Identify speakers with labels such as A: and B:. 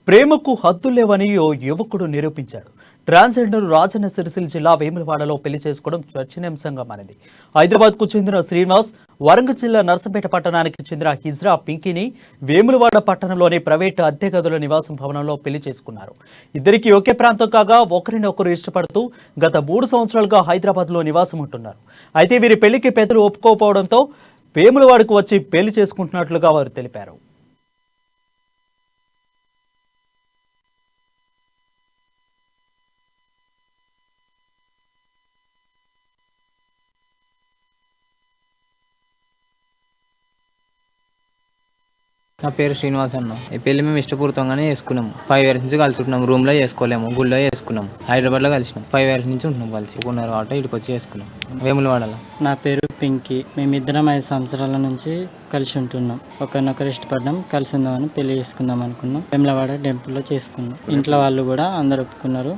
A: ప్రేమకు హద్దులేవని ఓ యువకుడు నిరూపించాడు. ట్రాన్స్జెండర్ రాజన్న సిరిసిల్ల జిల్లా వేములవాడలో పెళ్లి చేసుకోవడం చర్చనీయాంశంగా మారింది. హైదరాబాద్కు చెందిన శ్రీనివాస్, వరంగల్ జిల్లా నర్సంపేట పట్టణానికి చెందిన హిజ్రా పింకీని వేములవాడ పట్టణంలోని ప్రైవేటు అద్దె గదుల నివాసం భవనంలో పెళ్లి చేసుకున్నారు. ఇద్దరికి ఒకే ప్రాంతం కాగా ఒకరినొకరు ఇష్టపడుతూ గత 3 సంవత్సరాలుగా హైదరాబాద్లో నివాసం ఉంటున్నారు. అయితే వీరి పెళ్లికి పెద్దలు ఒప్పుకోకపోవడంతో వేములవాడకు వచ్చి పెళ్లి చేసుకుంటున్నట్లుగా వారు తెలిపారు.
B: నా పేరు శ్రీనివాస్ అన్న. ఈ పెళ్లి మేము ఇష్టపూర్వకంగానే చేసుకున్నాము. 5 years నుంచి కలిసి ఉంటున్నాం. రూమ్లో చేసుకోలేము, గుళ్ళో చేసుకున్నాం. హైదరాబాద్లో కలిసినాం. 5 years నుంచి ఉంటున్నాం కలిసి. కొన్నారు ఆటో ఇక్కడికి వచ్చి చేసుకున్నాం వేములవాడలో.
C: నా పేరు పింకీ. మేమిద్దరం 5 సంవత్సరాల నుంచి కలిసి ఉంటున్నాం. ఒకరినొకరు ఇష్టపడ్డాం, కలిసి ఉందామని పెళ్లి చేసుకుందాం అనుకున్నాం. వేములవాడ టెంపుల్లో చేసుకున్నాం. ఇంట్లో వాళ్ళు కూడా అందరు ఒప్పుకున్నారు.